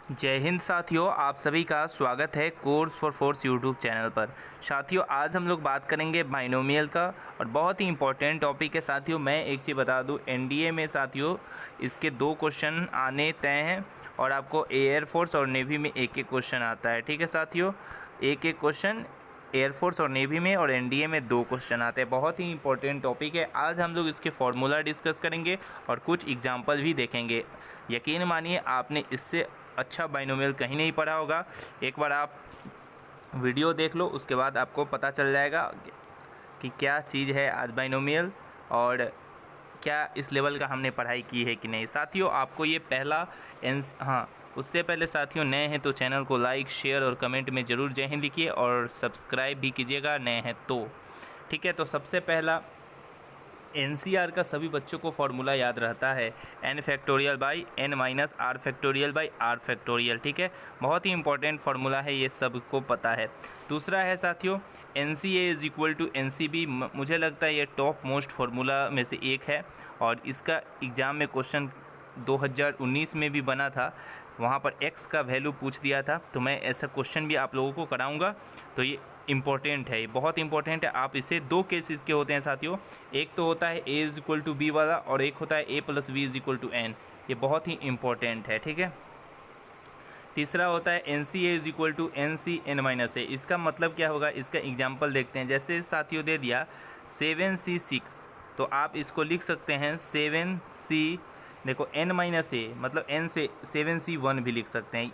जय हिंद साथियों, आप सभी का स्वागत है course for force YouTube channel पर। साथियों, आज हम लोग बात करेंगे बाइनोमियल का और बहुत ही इंपॉर्टेंट टॉपिक है। साथियों, मैं एक चीज़ बता दूं, एनडीए में साथियों इसके 2 क्वेश्चन आने तय हैं और आपको एयरफोर्स और नेवी में एक एक क्वेश्चन आता है। ठीक है साथियों, एक एक क्वेश्चन एयरफोर्स और नेवी में और एनडीए में 2 क्वेश्चन आते हैं। बहुत ही इंपॉर्टेंट टॉपिक है। आज हम लोग इसके फॉर्मूला डिस्कस करेंगे और कुछ एग्जाम्पल भी देखेंगे। यकीन मानिए, आपने इससे अच्छा बाइनोमियल कहीं नहीं पढ़ा होगा। एक बार आप वीडियो देख लो, उसके बाद आपको पता चल जाएगा कि क्या चीज़ है आज बाइनोमियल और क्या इस लेवल का हमने पढ़ाई की है कि नहीं। साथियों, आपको ये पहला उससे पहले साथियों, नए हैं तो चैनल को लाइक, शेयर और कमेंट में ज़रूर जय हिंद लिखिए और सब्सक्राइब भी कीजिएगा नए हैं तो। ठीक है, तो सबसे पहला एनसीआर का सभी बच्चों को फॉर्मूला याद रहता है, n factorial by n minus r factorial by r factorial. ठीक है, बहुत ही इंपॉर्टेंट फार्मूला है, ये सबको पता है। दूसरा है साथियों n C A is equal to N C b. मुझे लगता है ये टॉप मोस्ट फार्मूला में से एक है और इसका एग्ज़ाम में क्वेश्चन 2019 में भी बना था। वहाँ पर x का वैल्यू पूछ दिया था, तो मैं ऐसा क्वेश्चन भी आप लोगों को कराऊंगा। तो ये इम्पोर्टेंट है, ये बहुत इंपॉर्टेंट है। आप इसे 2 केसेस के होते हैं साथियों, एक तो होता है a is equal to b वाला और एक होता है a plus b is equal to n. ये बहुत ही इंपॉर्टेंट है। ठीक है, तीसरा होता है N C A is equal to N C N minus A. इसका मतलब क्या होगा, इसका एग्जाम्पल देखते हैं। जैसे साथियों दे दिया 7c6, तो आप इसको लिख सकते हैं 7c, देखो n माइनस ए मतलब n से 7c1 भी लिख सकते हैं।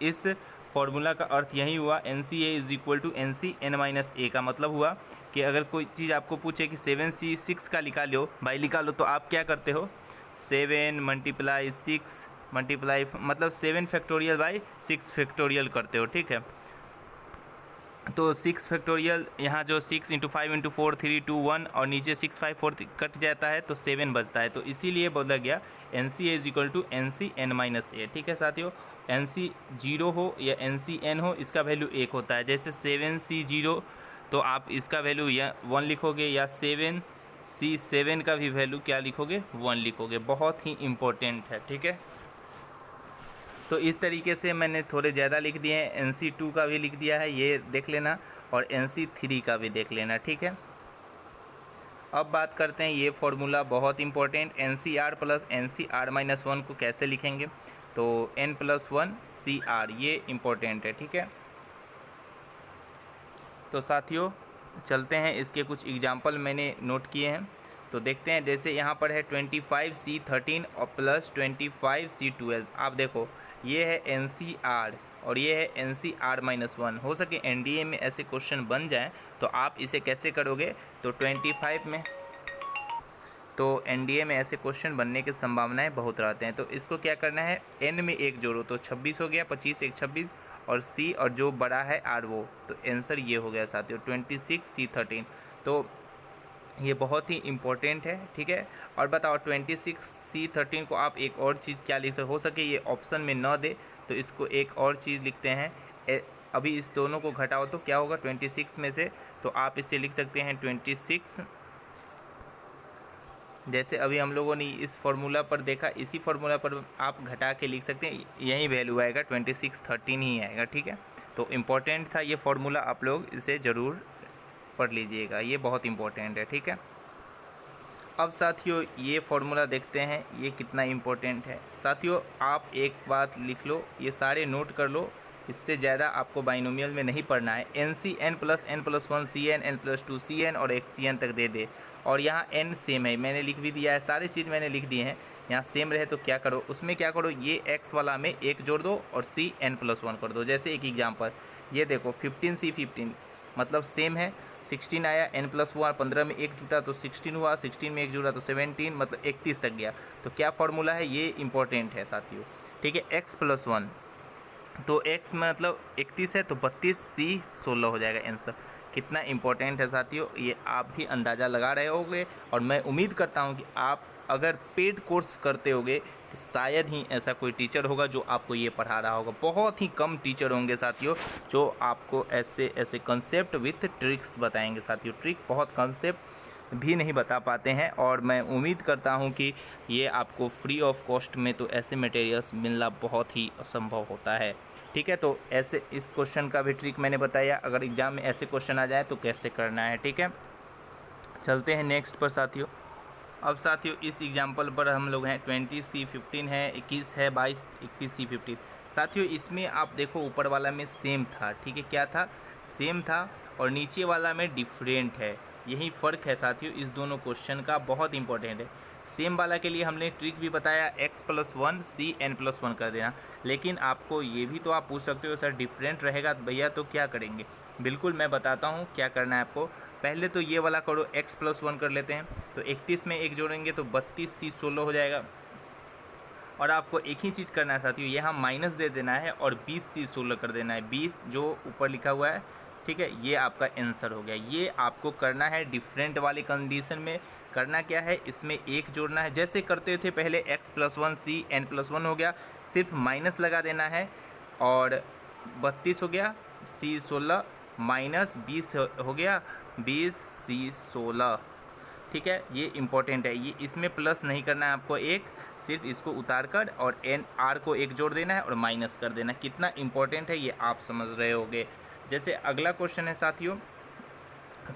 इस फॉर्मूला का अर्थ यही हुआ, N C A is equal to N C N minus A का मतलब हुआ कि अगर कोई चीज़ आपको पूछे कि 7c6 का निकालो भाई निकालो, तो आप क्या करते हो, 7 मल्टीप्लाई 6 मल्टीप्लाई मतलब 7 फैक्टोरियल बाई 6 फैक्टोरियल करते हो। ठीक है, तो 6 फैक्टोरियल, यहाँ जो 6 इंटू 5 इंटू 4 3 2 1 और नीचे 6 5 4 कट जाता है तो 7 बचता है। तो इसीलिए बोला गया N C A is equal to N C N minus A. ठीक है साथियों, एन सी 0 हो या एन सी एन हो, इसका वैल्यू 1 होता है। जैसे 7c0, तो आप इसका वैल्यू या 1 लिखोगे, या 7c7 का भी वैल्यू क्या लिखोगे, 1 लिखोगे। बहुत ही इम्पोर्टेंट है। ठीक है, तो इस तरीके से मैंने थोड़े ज़्यादा लिख दिए हैं। NC2 का भी लिख दिया है, ये देख लेना, और NC3 का भी देख लेना। ठीक है, अब बात करते हैं ये फॉर्मूला बहुत important, NCR plus NCR minus 1 को कैसे लिखेंगे। तो n प्लस 1 CR, ये इम्पोर्टेंट है। ठीक है, तो साथियों चलते हैं, इसके कुछ एग्जाम्पल मैंने नोट किए हैं तो देखते हैं। जैसे यहाँ पर है 25C13 और प्लस 25C12। आप देखो, ये है NCR और ये है NCR माइनस 1। हो सके NDA में ऐसे क्वेश्चन बन जाएं, तो आप इसे कैसे करोगे, तो 25 में, तो NDA में ऐसे क्वेश्चन बनने की संभावनाएं बहुत रहते हैं। तो इसको क्या करना है, n में 1 जोड़ो तो 26 हो गया, 25 1 26, और C और जो बड़ा है R वो, तो आंसर ये हो गया साथियों 26C13। तो ये बहुत ही इम्पोर्टेंट है। ठीक है, और बताओ 26C13 को आप एक और चीज़ क्या लिख सकते हो सके ये ऑप्शन में न दे तो इसको एक और चीज़ लिखते हैं। अभी इस दोनों को घटाओ तो क्या होगा 26 में से, तो आप इसे लिख सकते हैं 26। जैसे अभी हम लोगों ने इस फार्मूला पर देखा, इसी फार्मूला पर आप घटा के लिख सकते हैं, यही वैल्यू आएगा 2613 ही आएगा। ठीक है, तो इम्पोर्टेंट था ये फार्मूला, आप लोग इसे ज़रूर पढ़ लीजिएगा, ये बहुत इम्पोर्टेंट है। ठीक है, अब साथियों ये फार्मूला देखते हैं ये कितना इम्पोर्टेंट है। साथियों आप एक बात लिख लो, ये सारे नोट कर लो, इससे ज़्यादा आपको बाइनोमियल में नहीं पढ़ना है। N C n plus n plus 1 C n, n plus 2 C n और एक सी एन तक दे दे, और यहाँ एन सेम है, मैंने लिख भी दिया है, सारी चीज़ मैंने लिख दी हैं। यहाँ सेम रहे तो क्या करो, उसमें क्या करो, ये एक्स वाला में 1 जोड़ दो और सी एन प्लस 1 कर दो। जैसे एक एग्जाम्पल ये देखो 15C15 मतलब सेम है, 16 आया, n प्लस हुआ, 15 में 1 जुटा तो 16 हुआ, 16 में 1 जुटा तो 17, मतलब 31 तक गया। तो क्या फार्मूला है, ये इंपॉर्टेंट है साथियों। ठीक है, x प्लस 1, तो x मतलब 31 है तो 32C16 हो जाएगा आंसर। कितना इंपॉर्टेंट है साथियों, ये आप भी अंदाज़ा लगा रहे होंगे, और मैं उम्मीद करता हूँ कि आप अगर पेड कोर्स करते होगे तो शायद ही ऐसा कोई टीचर होगा जो आपको ये पढ़ा रहा होगा। बहुत ही कम टीचर होंगे साथियों जो आपको ऐसे ऐसे कंसेप्ट विथ ट्रिक्स बताएंगे साथियों। ट्रिक बहुत, कंसेप्ट भी नहीं बता पाते हैं, और मैं उम्मीद करता हूं कि ये आपको फ्री ऑफ कॉस्ट में तो ऐसे मटेरियल्स मिलना बहुत ही असंभव होता है। ठीक है, तो ऐसे इस क्वेश्चन का भी ट्रिक मैंने बताया, अगर एग्ज़ाम में ऐसे क्वेश्चन आ जाए तो कैसे करना है। ठीक है, चलते हैं नेक्स्ट पर साथियों। अब साथियों इस एग्जाम्पल पर हम लोग हैं 20C15 है, 21 है, 22, 21C15। साथियों इसमें आप देखो ऊपर वाला में सेम था, ठीक है, क्या था, सेम था, और नीचे वाला में डिफरेंट है। यही फ़र्क है साथियों इस दोनों क्वेश्चन का, बहुत इंपॉर्टेंट है। सेम वाला के लिए हमने ट्रिक भी बताया x+1 CN+1 कर देना, लेकिन आपको ये भी तो आप पूछ सकते हो सर डिफरेंट रहेगा भैया तो क्या करेंगे। बिल्कुल मैं बताता हूँ क्या करना है आपको। पहले तो ये वाला करो, x+1 कर लेते हैं, तो 31 में एक जोड़ेंगे तो 32C16 हो जाएगा। और आपको एक ही चीज़ करना है साथियों, यहाँ माइनस दे देना है और 20C16 कर देना है, 20 जो ऊपर लिखा हुआ है। ठीक है, ये आपका आंसर हो गया। ये आपको करना है डिफरेंट वाली कंडीशन में। करना क्या है, इसमें एक जोड़ना है, जैसे करते थे पहले x+1 CN+1 हो गया, सिर्फ माइनस लगा देना है, और 32 हो गया, C16 माइनस 20 हो गया, 20C16। ठीक है, ये इम्पोर्टेंट है, ये इसमें प्लस नहीं करना है आपको, एक सिर्फ इसको उतार कर और एन आर को एक जोड़ देना है और माइनस कर देना है। कितना इम्पोर्टेंट है ये आप समझ रहे होगे। जैसे अगला क्वेश्चन है साथियों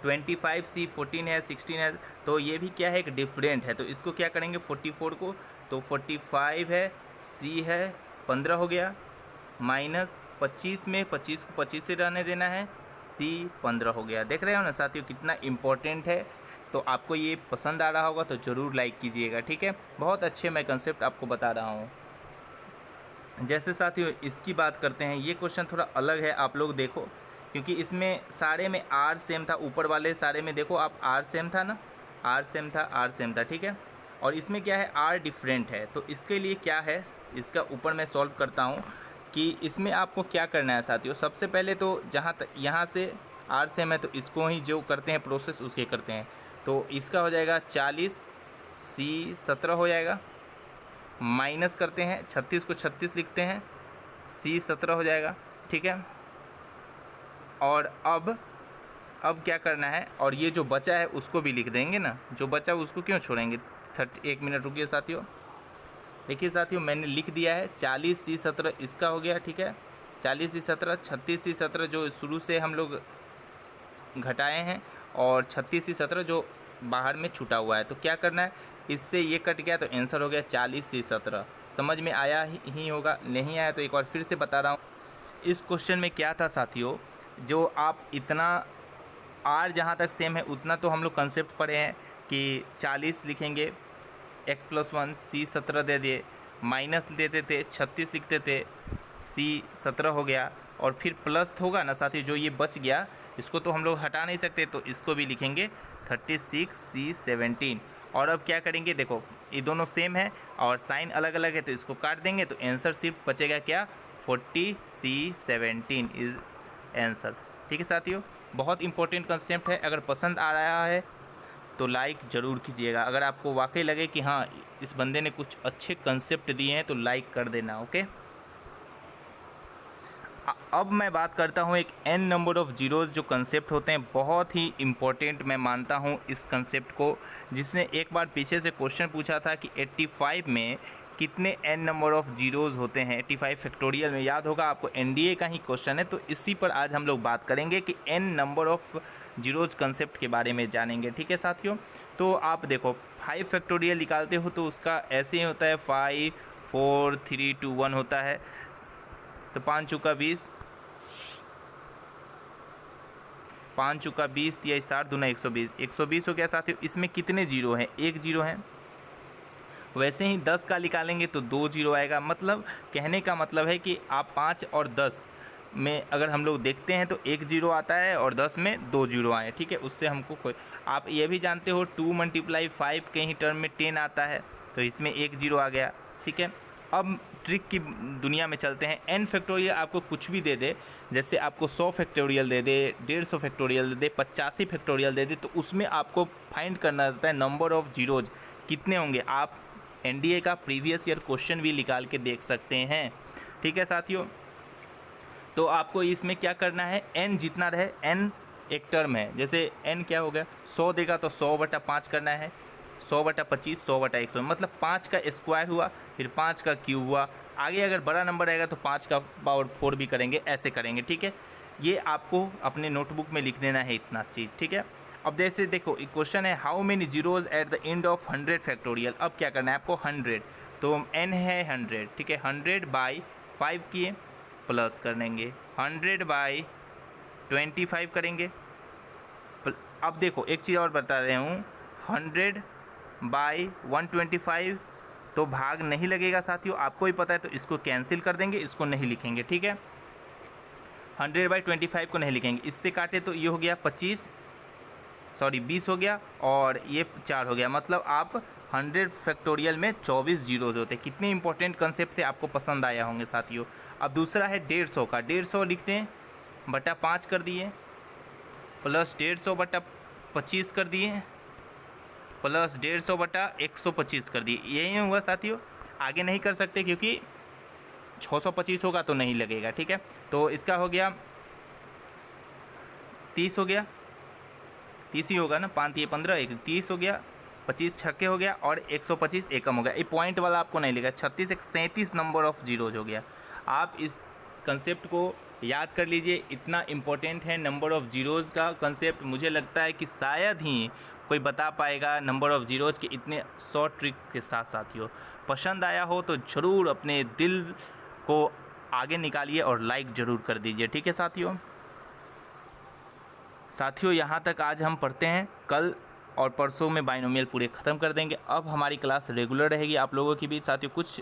25C14 है, 16 है, तो ये भी क्या है, एक डिफरेंट है, तो इसको क्या करेंगे 44 को, तो 45 है, C है 15 हो गया, माइनस 25 में 25 को 25 से रहने देना है, C 15 हो गया। देख रहे हो ना साथियों कितना इम्पोर्टेंट है। तो आपको ये पसंद आ रहा होगा तो ज़रूर लाइक कीजिएगा। ठीक है, बहुत अच्छे मैं कंसेप्ट आपको बता रहा हूँ। जैसे साथियों इसकी बात करते हैं, ये क्वेश्चन थोड़ा अलग है, आप लोग देखो, क्योंकि इसमें सारे में आर सेम था, ऊपर वाले सारे में देखो आप आर सेम था ना, आर सेम था, आर सेम था। ठीक है, और इसमें क्या है, आर डिफरेंट है, तो इसके लिए क्या है, इसका ऊपर मैं सॉल्व करता हूँ कि इसमें आपको क्या करना है साथियों। सबसे पहले तो जहाँ तक यहाँ से आर सेम है तो इसको ही जो करते हैं प्रोसेस उसके करते हैं, तो इसका हो जाएगा 40, C17 हो जाएगा, माइनस करते हैं 36 को 36 लिखते हैं, C17 हो जाएगा। ठीक है, और अब क्या करना है, और ये जो बचा है उसको भी लिख देंगे ना, जो बचा उसको क्यों छोड़ेंगे। 1 मिनट रुकिए साथियों, देखिए साथियों मैंने लिख दिया है 40C17 इसका हो गया। ठीक है, 40C17, 36C17 जो शुरू से हम लोग घटाए हैं, और 36C17 जो बाहर में छूटा हुआ है, तो क्या करना है, इससे ये कट गया तो आंसर हो गया 40C17। समझ में आया ही होगा, नहीं आया तो एक बार फिर से बता रहा हूँ। इस क्वेश्चन में क्या था साथियों, जो आप इतना आर जहाँ तक सेम है उतना तो हम लोग कंसेप्ट पढ़े हैं कि 40 लिखेंगे, x+1 C17 दे दिए, माइनस देते थे 36 लिखते थे, C17 हो गया, और फिर प्लस होगा ना साथियों, जो ये बच गया इसको तो हम लोग हटा नहीं सकते, तो इसको भी लिखेंगे 36C17। और अब क्या करेंगे, देखो ये दोनों सेम है और साइन अलग अलग है, तो इसको काट देंगे, तो आंसर सिर्फ बचेगा क्या, 40C17 इज आंसर। ठीक है साथियों, बहुत इंपॉर्टेंट कंसेप्ट है। अगर पसंद आ रहा है तो लाइक ज़रूर कीजिएगा। अगर आपको वाकई लगे कि हाँ इस बंदे ने कुछ अच्छे कंसेप्ट दिए हैं तो लाइक कर देना। ओके, अब मैं बात करता हूँ एक n नंबर ऑफ़ जीरोज़ जो कंसेप्ट होते हैं, बहुत ही इम्पोर्टेंट मैं मानता हूँ इस कंसेप्ट को। जिसने एक बार पीछे से क्वेश्चन पूछा था कि 85 में कितने n नंबर ऑफ़ जीरोज़ होते हैं, 85 फैक्टोरियल में, याद होगा आपको, एनडीए का ही क्वेश्चन है। तो इसी पर आज हम लोग बात करेंगे कि n number of zeros concept के बारे में जानेंगे। ठीक है साथियों, तो आप देखो 5 फैक्टोरियल निकालते हो तो उसका ऐसे ही होता है 5 4 3 2 1 होता है, तो 5 चौका 20, 5 चौका 20, 3 60 दूना 120, 120 हो गया साथियों। इसमें कितने जीरो हैं, एक जीरो है। वैसे ही 10 का निकालेंगे तो 2 जीरो आएगा। मतलब कहने का मतलब है कि आप 5 और 10 में अगर हम लोग देखते हैं तो 1 जीरो आता है और 10 में 2 जीरो आए। ठीक है, उससे हमको कोई, आप ये भी जानते हो 2 × 5 के ही टर्म में 10 आता है, तो इसमें 1 जीरो आ गया। ठीक है, अब ट्रिक की दुनिया में चलते हैं। n फैक्टोरियल आपको कुछ भी दे दे, जैसे आपको 100 फैक्टोरियल दे दे, 150 फैक्टोरियल दे दे, 85 फैक्टोरियल दे दे, तो उसमें आपको फाइंड करना रहता है नंबर ऑफ़ जीरोज़ कितने होंगे। आप एनडीए का प्रीवियस ईयर क्वेश्चन भी निकाल के देख सकते हैं। ठीक है साथियों, तो आपको इसमें क्या करना है, n जितना रहे n एक टर्म है, जैसे n क्या हो गया 100 देगा तो 100/5 करना है, 100/25 100/100 मतलब 5 का स्क्वायर हुआ, फिर 5 का क्यूब हुआ। आगे अगर बड़ा नंबर रहेगा तो 5 का पावर 4 भी करेंगे, ऐसे करेंगे, ठीक है। ये आपको अपने नोटबुक में लिख देना है इतना चीज़, ठीक है। अब जैसे देखो क्वेश्चन है how many zeros at the end of 100 factorial. अब क्या करना है आपको 100, तो n है 100, ठीक है। 100/5 किए प्लस कर देंगे, 100/25 करेंगे। अब देखो एक चीज़ और बता रहा हूँ, 100/125 तो भाग नहीं लगेगा साथियों, आपको ही पता है, तो इसको कैंसिल कर देंगे, इसको नहीं लिखेंगे, ठीक है। 100/25 को नहीं लिखेंगे, इससे काटे तो ये हो गया 20 हो गया, और ये 4 हो गया, मतलब आप 100 फैक्टोरियल में 24 जीरोज होते हैं। कितने इंपॉर्टेंट कंसेप्ट थे, आपको पसंद आया होंगे साथियों। अब दूसरा है 150 का, 150 लिखते हैं बटा 5 कर दिए, प्लस 150/25 कर दिए, प्लस 150/125 कर दिए। यही हुआ साथियों, आगे नहीं कर सकते क्योंकि 625 होगा तो नहीं लगेगा, ठीक है। तो इसका हो गया 30 हो गया, 30 ही होगा ना, 5 ये 15 1 30 हो गया, 25 छक्के हो गया, और 125 एकम हो गया। ये पॉइंट वाला आपको नहीं लिखा, 36 एक 37 नंबर ऑफ जीरोज हो गया। आप इस कंसेप्ट को याद कर लीजिए, इतना इम्पोर्टेंट है नंबर ऑफ़ जीरोज़ का कंसेप्ट। मुझे लगता है कि शायद ही कोई बता पाएगा नंबर ऑफ़ जीरोज़ के इतने शॉर्ट ट्रिक के साथ। साथियों पसंद आया हो तो ज़रूर अपने दिल को आगे निकालिए और लाइक ज़रूर कर दीजिए, ठीक है साथियों यहाँ तक आज हम पढ़ते हैं। कल और परसों में बाइनोमियल पूरे ख़त्म कर देंगे। अब हमारी क्लास रेगुलर रहेगी आप लोगों के बीच। साथियों कुछ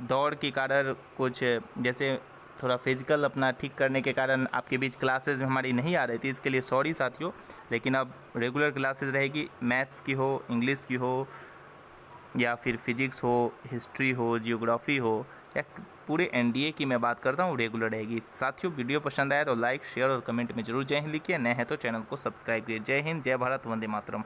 दौड़ के कारण, कुछ जैसे थोड़ा फिजिकल अपना ठीक करने के कारण आपके बीच क्लासेस हमारी नहीं आ रही थी, इसके लिए सॉरी साथियों। लेकिन अब रेगुलर क्लासेस रहेगी, मैथ्स की हो, इंग्लिश की हो, या फिर फिजिक्स हो, हिस्ट्री हो, जियोग्राफी हो, या पूरे एनडीए की मैं बात करता हूँ, रेगुलर रहेगी। साथियों वीडियो पसंद आया तो लाइक शेयर और कमेंट में जरूर जय हिंद लिखिए। नए हैं तो चैनल को सब्सक्राइब कीजिए। जय हिंद, जय भारत, वंदे मातरम।